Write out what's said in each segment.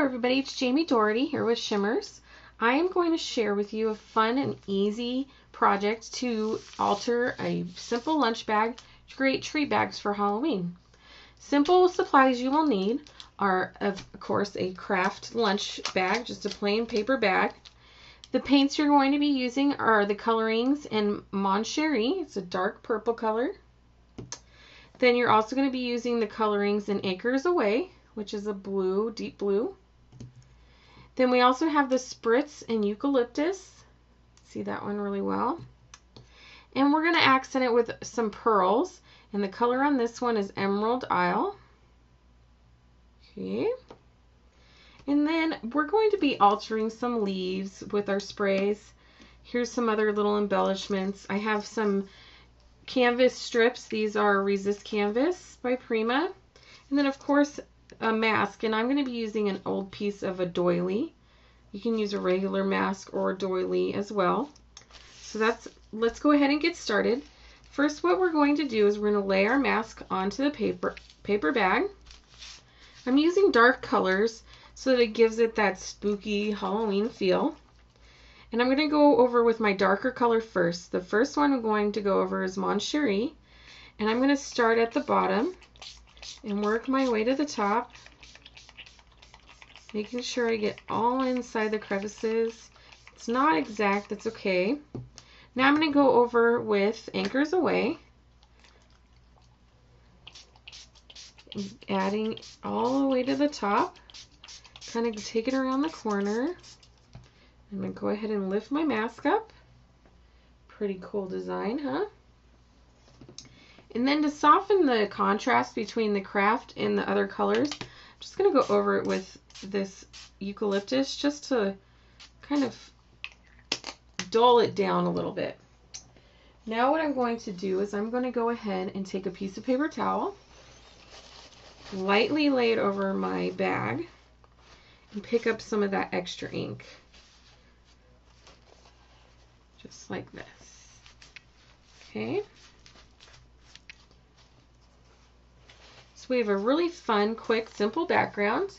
everybody, it's Jamie Dougherty here with Shimmerz. I am going to share with you a fun and easy project to alter a simple lunch bag to create tree bags for Halloween. Simple supplies you will need are, of course, a craft lunch bag, just a plain paper bag. The paints you're going to be using are the colorings in Mon Cherie. It's a dark purple color. Then you're also going to be using the colorings in Acres Away, which is a blue, deep blue. Then we also have the Spritz and Eucalyptus. See that one really well. And we're going to accent it with some pearls. And the color on this one is Emerald Isle. Okay. And then we're going to be altering some leaves with our sprays. Here's some other little embellishments. I have some canvas strips. These are Resist Canvas by Prima. And then, of course, a mask, and I'm going to be using an old piece of a doily. You can use a regular mask or a doily as well. So let's go ahead and get started. First, what we're going to do is we're going to lay our mask onto the paper bag. I'm using dark colors so that it gives it that spooky Halloween feel. And I'm going to go over with my darker color first. The first one I'm going to go over is Mon Cherie, and I'm going to start at the bottom and work my way to the top, making sure I get all inside the crevices. It's not exact, that's okay. Now I'm going to go over with Anchors Away, adding all the way to the top, kind of take it around the corner. I'm going to go ahead and lift my mask up. Pretty cool design, huh? And then to soften the contrast between the craft and the other colors, I'm just going to go over it with this eucalyptus just to kind of dull it down a little bit. Now what I'm going to do is I'm going to go ahead and take a piece of paper towel, lightly lay it over my bag, and pick up some of that extra ink. Just like this. Okay. So we have a really fun, quick, simple background.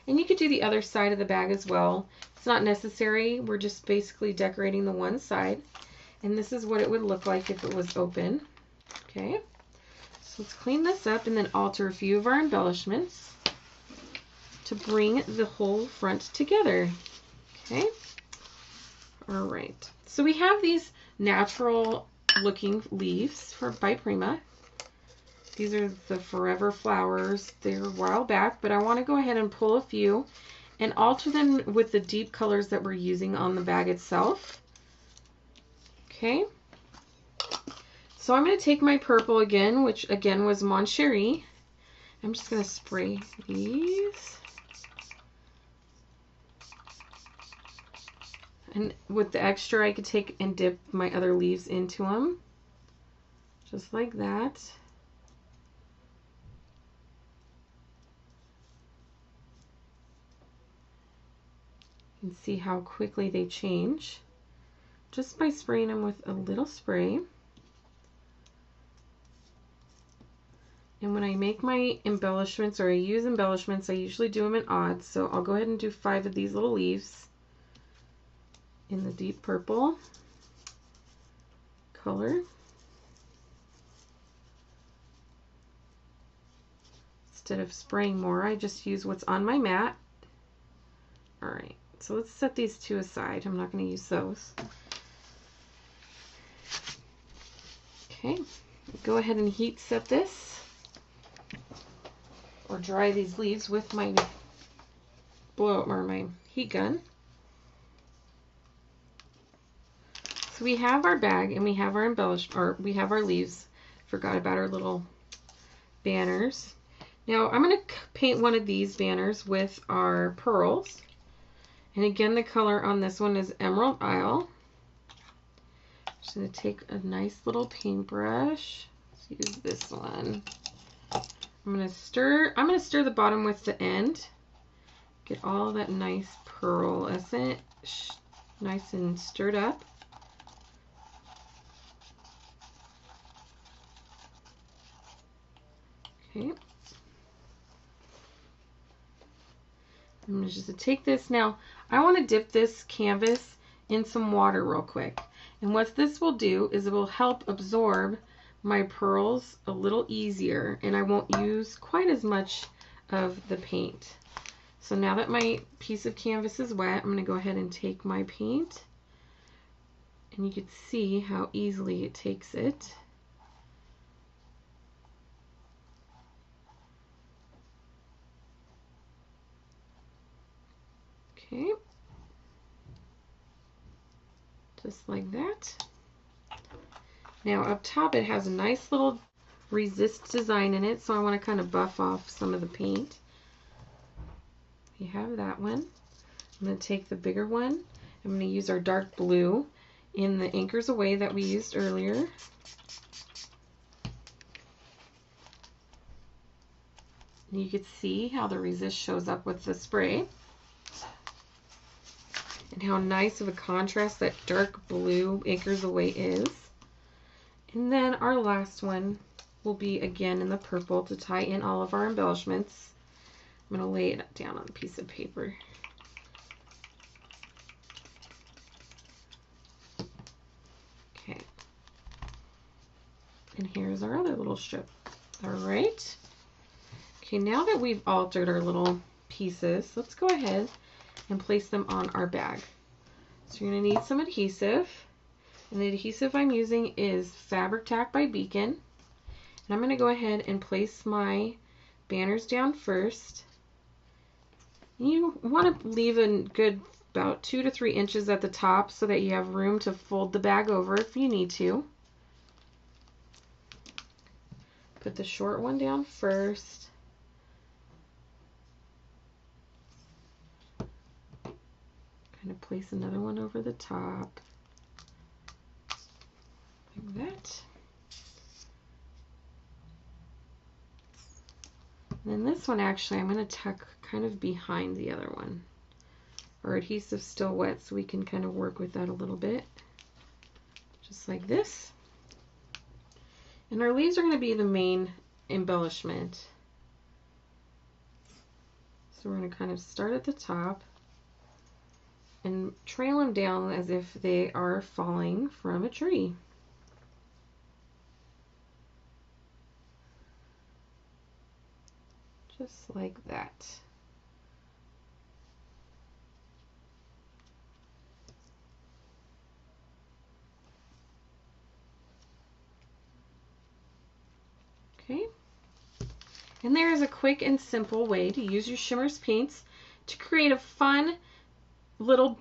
And you could do the other side of the bag as well. It's not necessary. We're just basically decorating the one side. And this is what it would look like if it was open. Okay. So let's clean this up and then alter a few of our embellishments to bring the whole front together. Okay. All right. So we have these natural looking leaves by Prima. These are the Forever Flowers. They're a while back, but I want to go ahead and pull a few and alter them with the deep colors that we're using on the bag itself. Okay. So I'm going to take my purple again, which again was Mon Cherie. I'm just going to spray these. And with the extra, I could take and dip my other leaves into them. Just like that. You can see how quickly they change just by spraying them with a little spray. And when I make my embellishments, or I use embellishments, I usually do them in odds. So I'll go ahead and do 5 of these little leaves in the deep purple color. Instead of spraying more, I just use what's on my mat. All right, so let's set these two aside. I'm not going to use those. Okay, go ahead and heat set this, or dry these leaves with my my heat gun. So we have our bag and we have our we have our leaves. Forgot about our little banners. Now I'm going to paint one of these banners with our pearls. And again, the color on this one is Emerald Isle. Just going to take a nice little paintbrush. Let's use this one. I'm going to stir the bottom with the end. Get all that nice pearl essence nice and stirred up. Okay. I'm going to just take this. Now, I want to dip this canvas in some water real quick. And what this will do is it will help absorb my pearls a little easier, and I won't use quite as much of the paint. So now that my piece of canvas is wet, I'm going to go ahead and take my paint, and you can see how easily it takes it. Okay, just like that. Now up top it has a nice little resist design in it, so I want to kind of buff off some of the paint. We have that one. I'm going to take the bigger one. I'm going to use our dark blue in the Anchors Away that we used earlier. And you can see how the resist shows up with the spray. And how nice of a contrast that dark blue Anchors Away is. And then our last one will be again in the purple to tie in all of our embellishments. I'm going to lay it down on a piece of paper. Okay. And here's our other little strip. All right. Okay, now that we've altered our little pieces, let's go ahead and place them on our bag. So you're going to need some adhesive. And the adhesive I'm using is Fabric Tack by Beacon. And I'm going to go ahead and place my banners down first. You want to leave a good about 2 to 3 inches at the top so that you have room to fold the bag over if you need to. Put the short one down first. Kind of place another one over the top. Like that. And then this one actually I'm going to tuck kind of behind the other one. Our adhesive's still wet, so we can kind of work with that a little bit. Just like this. And our leaves are going to be the main embellishment. So we're going to kind of start at the top and trail them down as if they are falling from a tree. Just like that. Okay. And there is a quick and simple way to use your Shimmerz paints to create a fun little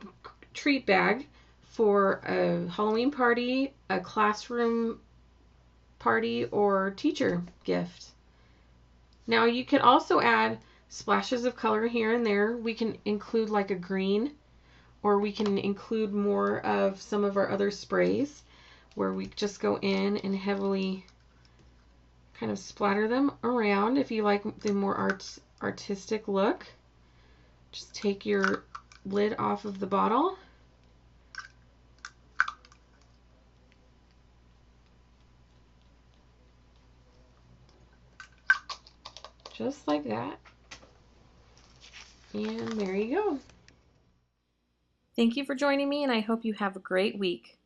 treat bag for a Halloween party, a classroom party, or teacher gift. Now you can also add splashes of color here and there. We can include like a green, or we can include more of some of our other sprays where we just go in and heavily kind of splatter them around. If you like the more artistic look, just take your lid off of the bottle. Just like that. And there you go. Thank you for joining me, and I hope you have a great week.